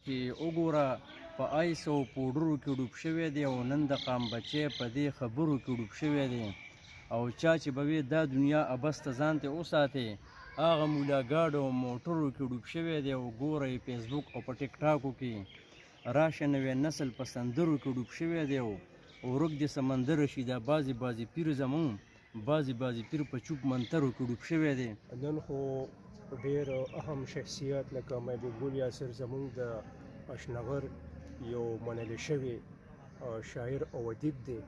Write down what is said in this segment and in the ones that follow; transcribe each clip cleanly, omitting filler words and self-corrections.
کې وګوره په آیس او پوډرو کې ډوب شوی دی او نن د قام بچی په دې خبرو کې ډوب شوی دی او چا چې به وي دا دنیا ابس ته ځان ته وساتې هغه مولاګاډو او موټرو کې ډوب شوی دی او ګوره یې فیسبوک او په ټیک ټاکو کې راشه نوی نسل په سندرو کې ډوب شوی دی او ورک د سمندر شي دا بعضې پیر زمون بعضې پیر په چوپ منترو کې ډوب شوی دی. نن خو ډېر اهم شخصیت لکه محبوب ګل یاسر زمونږ د اشنغر یو منل شوی شاعر او ادیب دی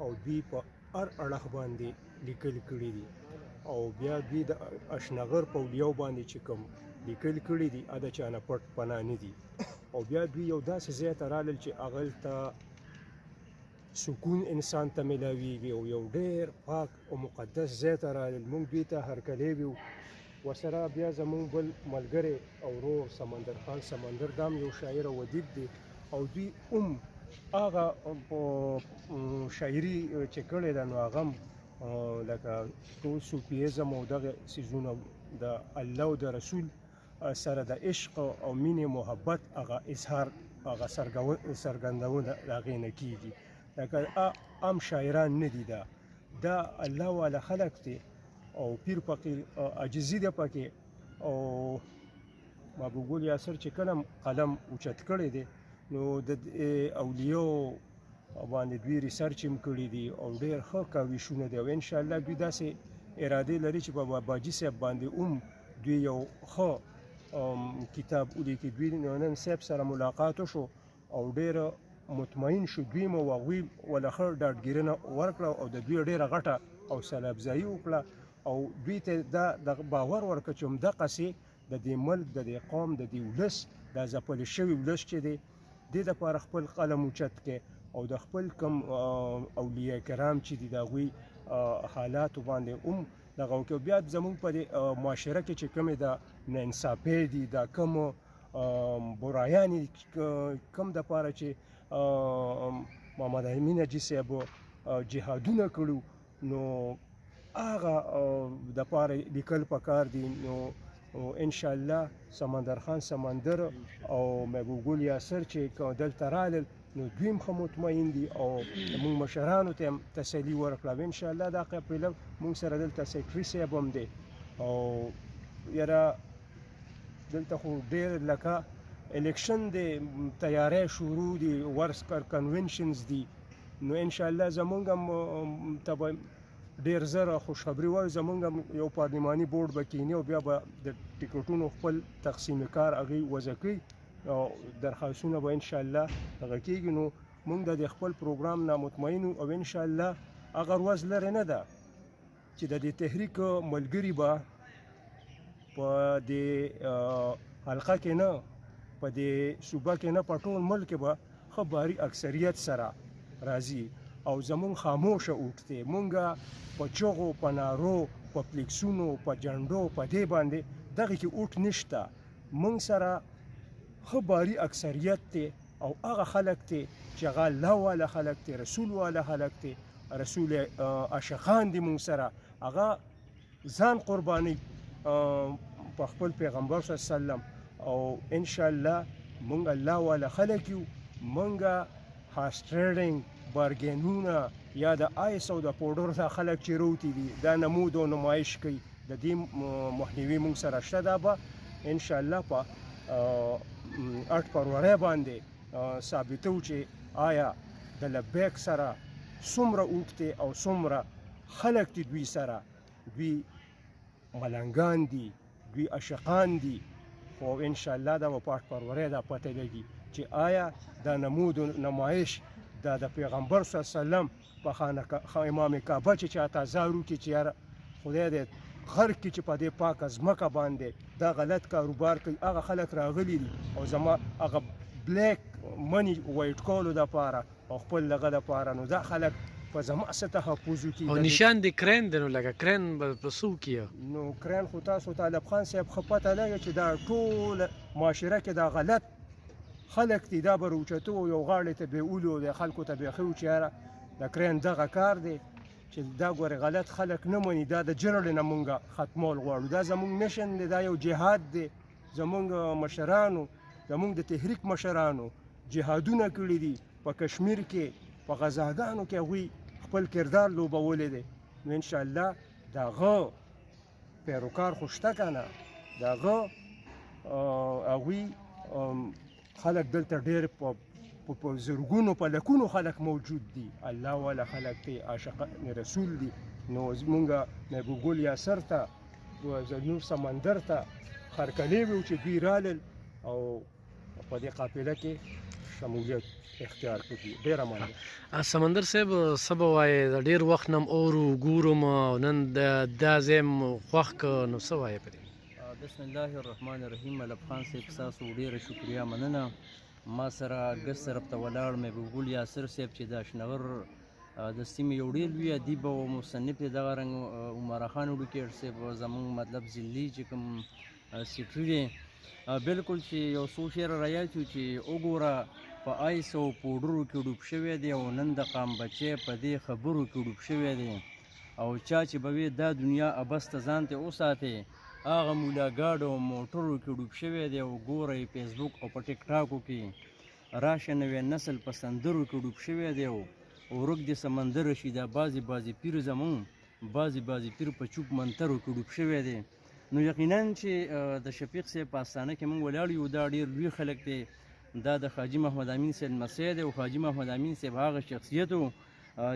او دوی په هر اړخ باندې لیکل کړي دي او بیا دوی د اشنغر په ولیو باندې چې کوم لیکل کړي دي دا چا نه پټ پناه نه دي او بیا دوی یو داسې ځای ته رالل چې هغلته سکون انسان ته میلاویږي او یو ډېر پاک او مقدس ځای ته رالل. موږ دوی ته هرکلی ویو. ورسره بیا زمونږ بل ملګری او ورور سمندر خان سمندر دام یو شاعر او ادیب دی او دوی هغه شاعري چې کړې ده نو هغه هم لکه ټول صوفیزم او دغه څیزونه د الله او د رسول سره د عشق او مینې محبت هغه اظهار هغه څرګندونه د هغې نه کېږي. لکه عام شاعران نه دي دا الله والا خلق دی او پیر فقیر عاجزي ده پکې او محبوب ګل یاسر چې کله قلم اوچت کړی دی نو د اولیو باندې دوی ریسرچ هم کړي دي او ډېر ښه کاوشونه دي او انشاءالله دوی داسې ارادې لري چې په باباجي صاحب باندې دوی یو ښه کتاب ولیکي. دوی نن صاحب سره ملاقات وشو او ډېر مطمئن شو دوی مو هغوی وله ښه ډاډګیرنه ورکړه او د دوی ډېره غټه حوصله افزایي وکړه او دوی ته دا باور ورکړه چې همدقسې د دې ملک د دې قوم د دې ولس دا ځپل شوي ولس چې دی دې دپاره خپل قلم اوچت کړي او د خپل کم اولیاء کرام چې دي د هغوی حالاتو باندې دغه وکړي. بیا زموږ په دې معاشره کې چې کومې د ناانصافۍ دي دا کومو برایانې کوم دپاره چې محمد امین حاجي صاحبو جهادونه کړو نو هغه دپاره لیکل پکار دي. نو انشاءالله سمندر خان سمندر او محبوب ګل یاسر چې دلته رالل نو دوی هم ښه مطمئن دي او موږ مشرانو ته هم تسلي ورکړه. انشاءالله دا قبله موږ سره دلته سیکرټري صاحب هم دی او یاره دلته خو ډېر لکه الیکشن دی تیاری شروع دي ورسکر کنونشنز دي نو انشاءالله زمونږ هم ته به ډېر زر خوشخبري وایو. زمونږ هم یو پارلماني بورډ به کینی او بیا به د ټکټونو خپل تقسیم کار هغې وضع کوي او درخواستونه به انشاءالله هغه کېږي. نو موږ د خپل پروګرام نه مطمئن او انشاءالله هغه ورځ لرې نه ده چې د دې تحریک ملګري به په دې حلقه کې نه په دې صوبه کې نه په ټول ملک کې به ښه باري اکثریت سره راځي او زمونږ خاموشه اوټ دی. مونږ په چغو په نارو په فلیکسونو په جنډو په دې باندې دغه کې اوټ نشته. مونږ سره ښه باري اکثریت دی او هغه خلک دی چې هغه الله والا خلک دی رسول والا خلک دی رسول عاشقان دي. مونږ سره هغه ځان قرباني په خپل پیغمبر صلی الله علیه وسلم او انشاءالله مونږ الله والا خلک یو. مونږ هارس ټریډینګ بارګینونه یا د آیس او د پوډر دا خلک چې روتي دي دا نمود او نمایش کوي د دې مخنیوي مونږ سره شته. دا به انشاءالله په 8 فروری باندې ثابتو چې آیا د لبیک سره څومره اوږد او څومره خلک دي دوی سره دوی ملنګان دي دوی عاشقان دي خو انشاءالله دا به په 8 فروری دا پته لګي چې آیا دا نمود و نمایش دا د پیغمبر صلی الله علیه وسلم په خانه امام کعبه چې چاته زارو کې چې یاره خدای دې غر کې چې په دې پاکه ځمکه باندې دا غلط کاروبار کوي هغه خلک راغلي دي او زما هغه بلیک منی وایټ کولو دپاره او خپل دغه دپاره نو دا خلک په زما څه تحفظ وکړي. او نشان د کرین دی نو لکه کرین به په څه وکړي نو کرین خو تاسو طالب خان صاحب ښه پته لګي چې دا ټول معاشره کې دا غلط خلک دي دا به روچتو او یو غاړې ته به اولو د خلکو ته به ښیو چې یاره د کرین دغه کار دی چې دا ګورې غلط خلک نه مني دا د جنرال نه مونږ ختمول غواړو. دا زمونږ میشن دی دا یو جهاد دی. زمونږ مشرانو زمونږ د تحریک مشرانو جهادونه کړي دي په کشمیر کې په غزاګانو کې هغوی خپل کردار لوبولی دی نو انشاءالله د هغه پیروکار خو شته که نه د هغه هغوی خلک دلته ډېر په زرګونو په لکونو خلک موجود دي الله والا خلک دی عاشقان رسول دي نو زمونږ محبوب ګل یاسر ته زنور سمندر ته خرکلې وو چې دوی رالل او په دې قافله کې شمولیت اختیار کړي ډېره مننه سمندر صاحب څه به وایې د ډېر وخت نه م اورو ګورم او نن دا ځای م خوښ که نو څه وایې په دې بسم الله الرحمن الرحیم ملک خان صاحب ستاسو ډېره شکریه مننه ما سره ګس طرف ته ولاړ محبوب ګل یاسر صاحب چې د اشنغر د سیمې یو ډېر لوی ادیب او مصنف دی دغه رنګ عمر خان وډوکېټ صاحب زموږ مطلب ضلعي چې کوم سیکرټري دی بلکل چې یو څو شعر رایاد شو چې وګوره په آیس او پوډرو کې ډوب شوی دی او نن د قام بچی په دې خبرو کې ډوب شوی دی او چا چې به وي دا دنیا ابس ته ځان ته وساتې هغه مولاګاډو او موټرو کې ډوب شوی دی او ګورئ فیسبوک او په ټیک ټاکو کې راشه نوی نسل په سندرو کې ډوب شوی دی او ورک د سمندر شي دا بعضې پیر زمون بعضې پیر په چوپ منترو کې ډوب شوی دی نو یقینا چې د شفیق صاحب په آستانه کې موږ ولاړ یو دا ډېر لوی خلک دی دا د حاجي محمد امین صاحب لمسی دی او حاجي محمد امین صاحب هغه شخصیت و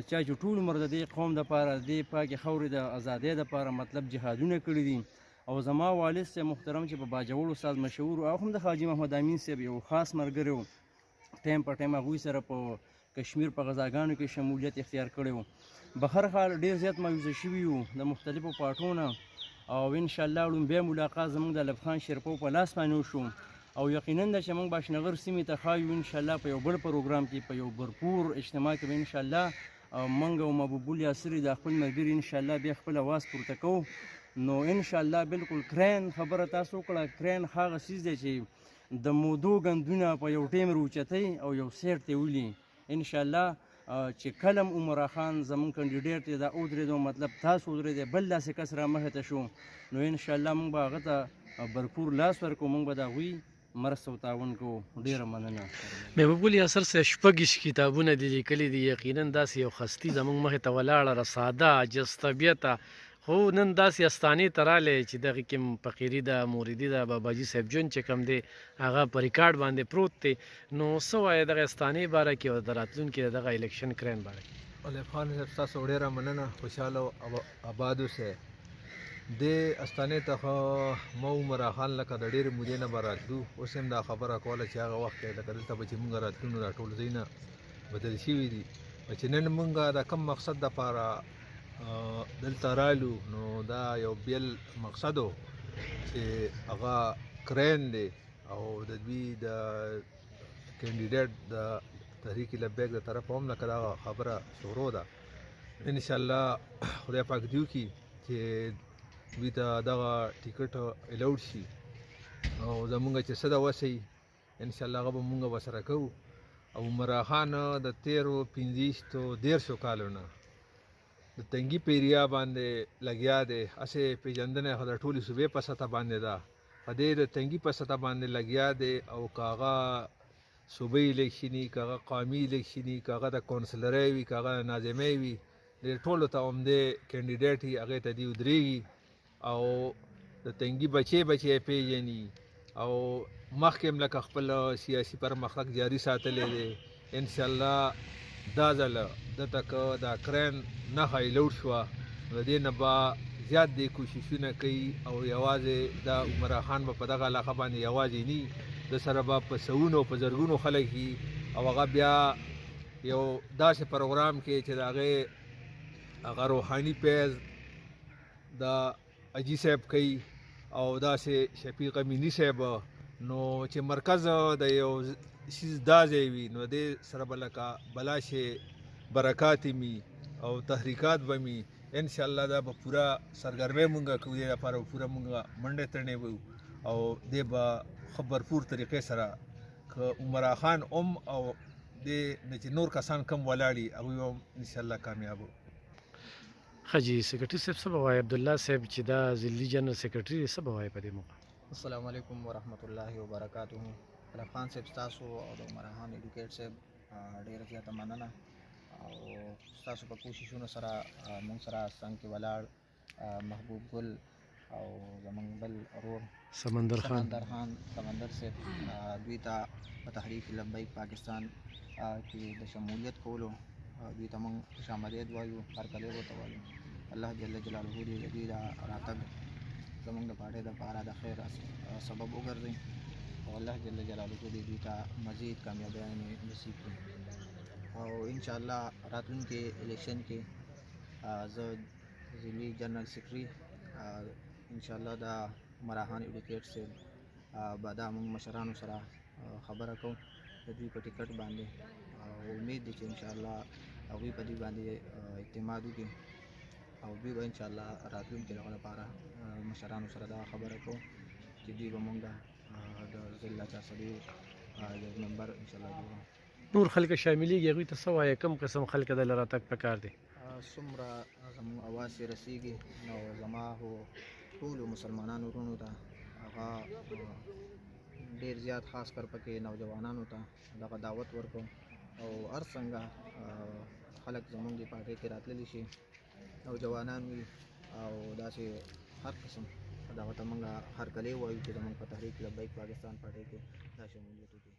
چا چې ټول عمر د دې قوم دپاره د دې پاکې خاورې د ازادۍ دپاره مطلب جهادونه کړي دي او زما والد صاحب محترم چې په باجوړ استاد مشهور او هم د حاجي محمد امین صاحب یو خاص ملګری و ټایم په ټایم هغوی سره په کشمیر په غزاګانو کې شمولیت اختیار کړی و بهر حال ډېر زیات مایوسه شوي وو د مختلفو پاټونه او انشاءالله لومبی ملاقات زموږ د لب خان شیرپو په لاس باندې وشو او یقینا ده چې موږ باشنغر سیمې ته ښایو انشاءالله په یو بل پروګرام کې په یو برپور اجتماع کې به انشاءالله موږ او محبوب ګل یاسر د خپل ملګري انشاءالله بیا خپل اواز پورته کوو نو انشاءالله بالکل کرین خبره تاسو وکړه کرین هغه څیز دی چې د مودو ګندونه په یو ټیم روچتئ او یو سیټ ته ولي انشاءالله چې کلم عمر خان زمون کاندیډیټ دی دا ودرېدو مطلب تاسو ودرېدی بل داسې کس را مخې ته شو نو انشاءالله موږ به هغه ته برپور لاس ورکړو موږ به د هغوی مرسته او تعاون کوو ډېره مننه محبوب ګل یاسر صاحب شپږ کتابونه دي لیکلي دي یقینا داسې یو خستي زموږ مخې ته ولاړه را ساده عجز طبیعته خو نن داسې استانې ته رالی چې دغې کې فقیري ده موریدي ده باباجي صاحب جون چې کوم دی هغه په ریکارډ باندې پروت دی نو څه وایې دغه استانې باره کې او د راتلونکي د دغه الیکشن کرین باره کې ملک خان صاحب ستاسو ډېره مننه خوشحاله او آباد اوسئ دې استانې ته خو ما عمر خان لکه د ډېرې مودې نه به راتلو اوس هم دا خبره کوله چې هغه وخت کې لکه دلته به چې مونږ راتلو نو دا ټول ځایونه بدل شوي دي چې نن مونږ د کم مقصد دپاره دلته رالو نو دا یو بیل مقصد و چې هغه کرین دی او د دوی د کینډیډیټ د تحریک لبیک د طرفه هم لکه دا خبره شروع ده انشاءالله خدای پاک دې وکړي چې دوی ته دغه ټیکټ الاوډ شي او زمونږ چې څه ده وسئ انشاءالله هغه به مونږ ورسره کوو او عمر خان د تېرو 15 کالو نه د تنګي پیریا باندې لګیا دی هسې پېژندنه خو د ټولې صوبې په سطح باندې ده په دې د تنګي په سطح باندې لګیا دی او که هغه صوبې الیکشني که هغه قومي الیکشني که هغه د کونسلرۍ وي که هغه د ناظمۍ وي دې ټولو ته همدې کینډیډیټ وي هغې ته دې ودرېږي او د تنګي بچی پېژني او مخکې هم لکه خپل سیاسي پرمختګ جاري ساتلی دی انشاءالله دا ځله دته که دا کرین نښه یې لوډ شوه نو د دې نه به زیات دې کوششونه کوي او یوازې دا عمر خان به په دغه علاقه باندې یوازې نه د سره به په سوونو په زرګونو خلک وي او هغه بیا یو داسې پروګرام کې چې د هغه روحاني فیض د اجي صاحب کوي او داسې شفیق امینی صاحب نو چې مرکز د یو شیز دا ځای وي نو دې سره به لکه بلا شی برکات می او تحریکات به می انشاءالله دا به پوره سرګرمۍ مونږ کوو دې لپاره به پوره مونږ منډې تړنې وو او دې به ښه برپور طریقې سره که عمر خان او دې نه چې نور کسان کم ولاړي هغوی هم انشاءالله کامیاب وو ښه جي سیکرټري صاحب څه به وایي عبدالله صاحب چې دا ضلعي جنرال سیکرټري دی څه به وایي په دې موقع السلام علیکم ورحمت الله وبرکاته اشرف خان صاحب ستاسو او د عمر خان ایډوکیټ صاحب ډېره زیاته مننه او ستاسو په کوششونو سره موږ سره څنګ کې ولاړ محبوب ګل او زمونږ بل ورور سمندر خان سمندر صاحب دوی ته په تحریک لبیک پاکستان کې د شمولیت کولو دوی ته موږ خوش آمدید وایو هرکلی ورته وایو الله جل جلاله دې د دوی دا راتګ زمونږ د پارټۍ دپاره د خیر سبب وګرځي او الله جل جلاله دې دوی ته مزید کامیابیانې نصیب کړي او انشاءالله راتلونکي الیکشن کې زه ضلعي جنرال سیکرټري انشاءالله د عمر خان ایډوکیټ صاحب به دا موږ مشرانو سره خبره کوو د دوی په ټکټ باندې او امید دی چې انشاءالله هغوی په دې باندې اعتماد وکړي او دوی به انشاءالله راتلونکي دغه لپاره مشرانو سره دا خبره کوو چې دوی به موږ د ضلع 401 ممبر انشاءالله جوړو نور خلک شاملېږي هغوی ته څه وایې کوم قسم خلک دله راتګ پکار دی څومره زموږ اواز چې رسیږي نو زما خو ټولو مسلمانانو وروڼو ته هغه ډېر زیات خاص کر پکې نوجوانانو ته دغه دعوت ورکوم او هر څنګه خلک زموږ د پارټۍ کې راتللی شي نوجوانان وي او داسې هر قسم دغه ته موږ هرکلی وایو چې زموږ په تحریک لبیک پاکستان پارټۍ کې دا شمولیت وکړي